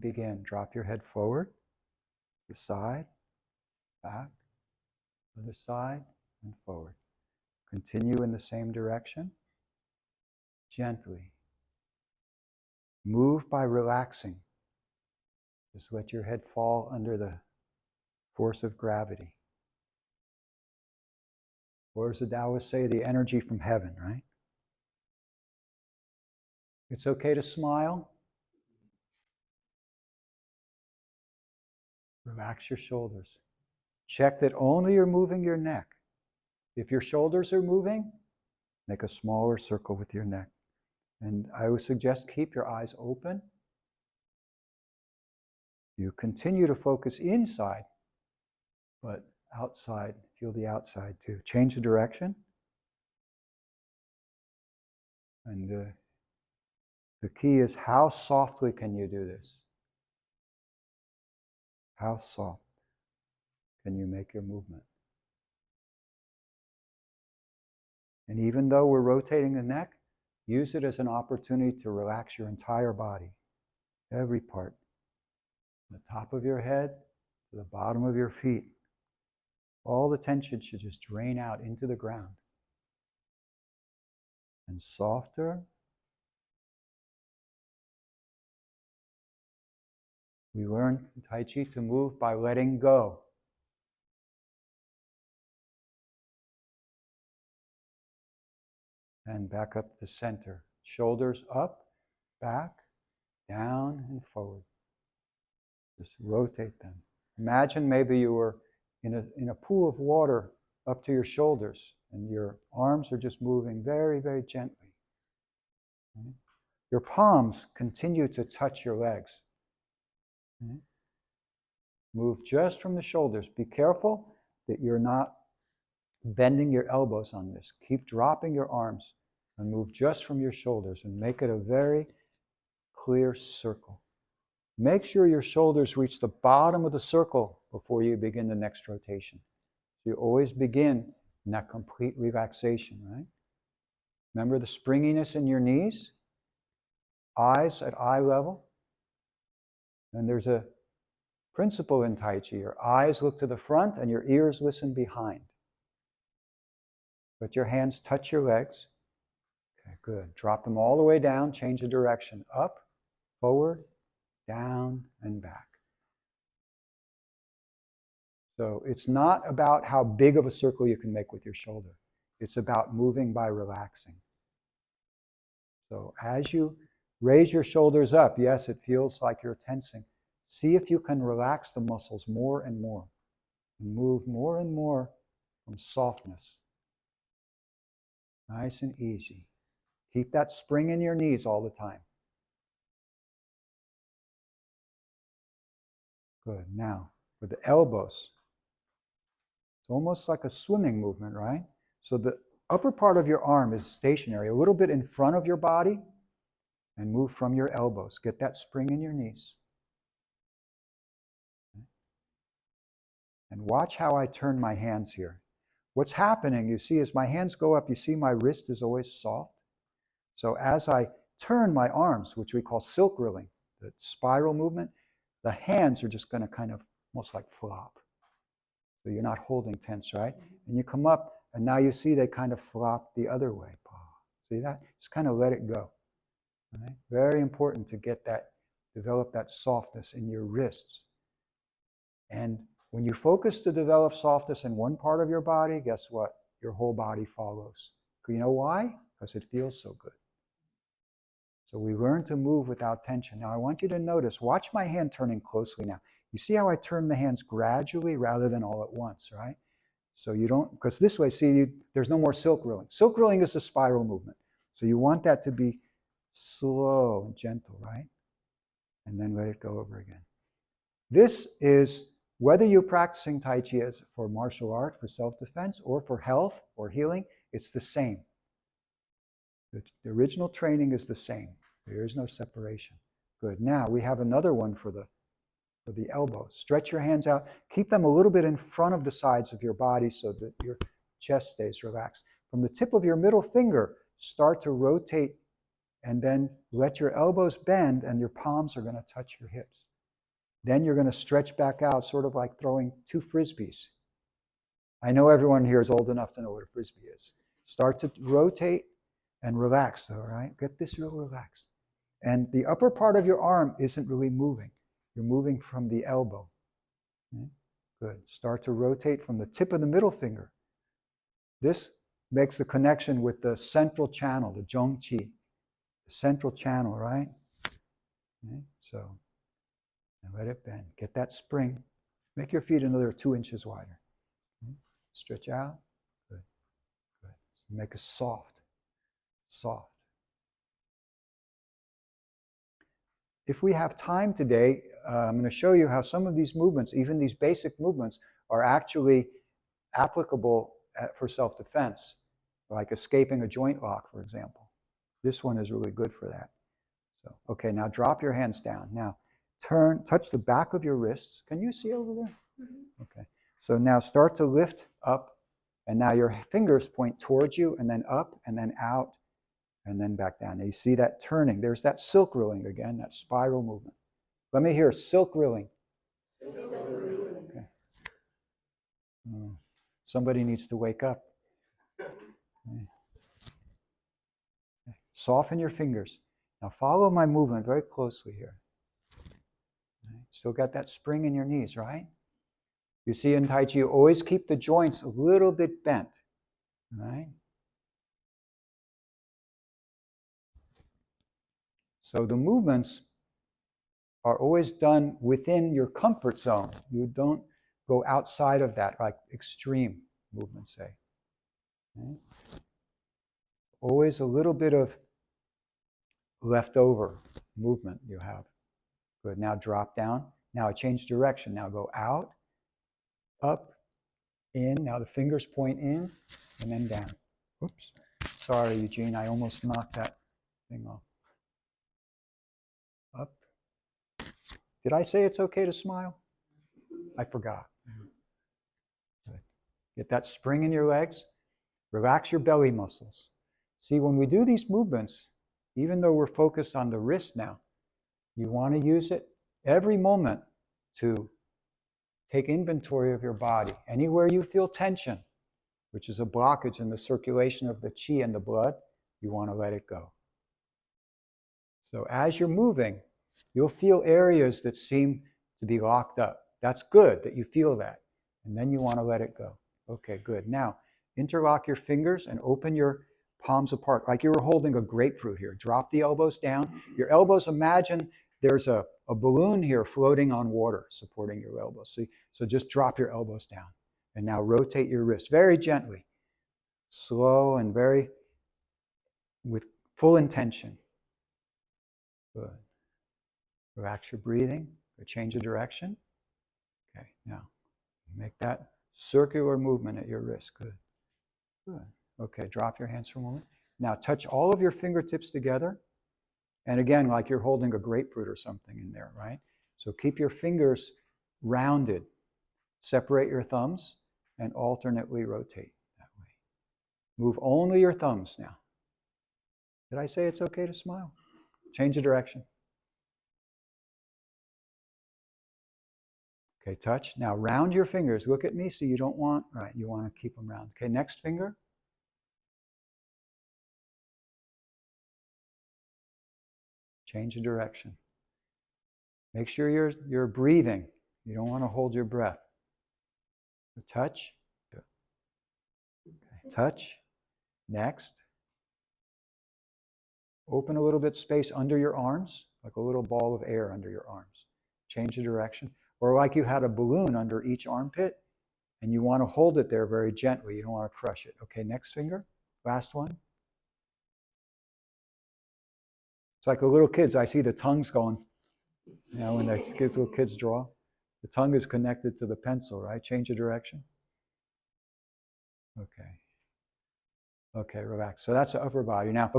Begin. Drop your head forward, the side, back, other side, and forward. Continue in the same direction. Gently. Move by relaxing. Just let your head fall under the force of gravity. Or as the Taoists say, the energy from heaven, right? It's okay to smile. Relax your shoulders. Check that only you're moving your neck. If your shoulders are moving, make a smaller circle with your neck. And I would suggest keep your eyes open. You continue to focus inside, but outside, feel the outside too. Change the direction. And the key is, how softly can you do this? How soft can you make your movement? And even though we're rotating the neck, use it as an opportunity to relax your entire body, every part. From the top of your head to the bottom of your feet. All the tension should just drain out into the ground. And softer. We learn in Taichi to move by letting go. And back up to the center. Shoulders up, back, down, and forward. Just rotate them. Imagine maybe you were in a pool of water up to your shoulders, and your arms are just moving very, very gently. Okay? Your palms continue to touch your legs. Okay? Move just from the shoulders. Be careful that you're not bending your elbows on this. Keep dropping your arms and move just from your shoulders and make it a very clear circle. Make sure your shoulders reach the bottom of the circle before you begin the next rotation. You always begin in that complete relaxation, right? Remember the springiness in your knees? Eyes at eye level. And there's a principle in Taichi. Your eyes look to the front and your ears listen behind. Let your hands touch your legs. Okay, good. Drop them all the way down. Change the direction. Up, forward, down, and back. So it's not about how big of a circle you can make with your shoulder. It's about moving by relaxing. So as you raise your shoulders up, yes, it feels like you're tensing. See if you can relax the muscles more and more. And move more and more from softness. Nice and easy. Keep that spring in your knees all the time. Good. Now, for the elbows, it's almost like a swimming movement, right? So the upper part of your arm is stationary, a little bit in front of your body, and move from your elbows. Get that spring in your knees. And watch how I turn my hands here. What's happening, you see, as my hands go up, you see my wrist is always soft. So as I turn my arms, which we call silk rilling, the spiral movement, the hands are just going to kind of almost like flop. So you're not holding tense, right? And you come up, and now you see they kind of flop the other way. See that? Just kind of let it go. Right? Very important to get that, develop that softness in your wrists. And when you focus to develop softness in one part of your body, guess what? Your whole body follows. You know why? Because it feels so good. So we learn to move without tension. Now I want you to notice, watch my hand turning closely now. You see how I turn the hands gradually rather than all at once, right? So you don't, because this way, see, there's no more silk rilling. Silk rilling is a spiral movement. So you want that to be slow and gentle, right? And then let it go over again. This is, whether you're practicing Tai Chi as for martial art, for self-defense, or for health or healing, it's the same. The original training is the same. There is no separation. Good. Now we have another one for the elbow. Stretch your hands out. Keep them a little bit in front of the sides of your body so that your chest stays relaxed. From the tip of your middle finger, start to rotate and then let your elbows bend and your palms are going to touch your hips. Then you're going to stretch back out, sort of like throwing two frisbees. I know everyone here is old enough to know what a frisbee is. Start to rotate and relax, all right? Get this real relaxed. And the upper part of your arm isn't really moving. You're moving from the elbow. Okay? Good. Start to rotate from the tip of the middle finger. This makes the connection with the central channel, the zhongqi, the central channel, right? Okay? So, and let it bend. Get that spring. Make your feet another 2 inches wider. Okay? Stretch out. Good. Good. So make it soft. Soft. If we have time today, I'm going to show you how some of these movements, even these basic movements, are actually applicable for self-defense, like escaping a joint lock, for example. This one is really good for that. So, okay, now drop your hands down. Now, touch the back of your wrists. Can you see over there? Mm-hmm. Okay. So now start to lift up, and now your fingers point towards you, and then up, and then out, and then back down. Now you see that turning. There's that silk rilling again, that spiral movement. Let me hear silk rilling. Okay. Oh, somebody needs to wake up. Okay. Okay. Soften your fingers. Now follow my movement very closely here. Okay. Still got that spring in your knees, right? You see in Tai Chi, you always keep the joints a little bit bent, right? So the movements are always done within your comfort zone. You don't go outside of that, like extreme movements, say. Okay? Always a little bit of leftover movement you have. Good. Now drop down. Now I change direction. Now go out, up, in. Now the fingers point in, and then down. Oops. Sorry, Eugene. I almost knocked that thing off. Up. Did I say it's okay to smile? I forgot. Good. Get that spring in your legs. Relax your belly muscles. See, when we do these movements, even though we're focused on the wrist now, you want to use it every moment to take inventory of your body. Anywhere you feel tension, which is a blockage in the circulation of the qi and the blood, you want to let it go. So as you're moving, you'll feel areas that seem to be locked up. That's good that you feel that. And then you want to let it go. Okay, good. Now, interlock your fingers and open your palms apart, like you were holding a grapefruit here. Drop the elbows down. Your elbows, imagine there's a balloon here floating on water, supporting your elbows. See? So just drop your elbows down. And now rotate your wrists very gently. Slow and with full intention. Good. Relax your breathing. Change the direction. Okay, now make that circular movement at your wrist. Good. Good. Okay, drop your hands for a moment. Now touch all of your fingertips together. And again, like you're holding a grapefruit or something in there, right? So keep your fingers rounded. Separate your thumbs and alternately rotate that way. Move only your thumbs now. Did I say it's okay to smile? Change the direction. Okay, touch. Now round your fingers. Look at me. So you don't want, right, you want to keep them round. Okay, next finger. Change the direction. Make sure you're breathing. You don't want to hold your breath. Touch. Okay. Touch. Next. Open a little bit space under your arms, like a little ball of air under your arms. Change the direction. Or like you had a balloon under each armpit, and you want to hold it there very gently. You don't want to crush it. Okay, next finger. Last one. It's like the little kids. I see the tongues going. You know, when the little kids draw, the tongue is connected to the pencil, right? Change the direction. Okay. Okay, relax. So that's the upper body. Now,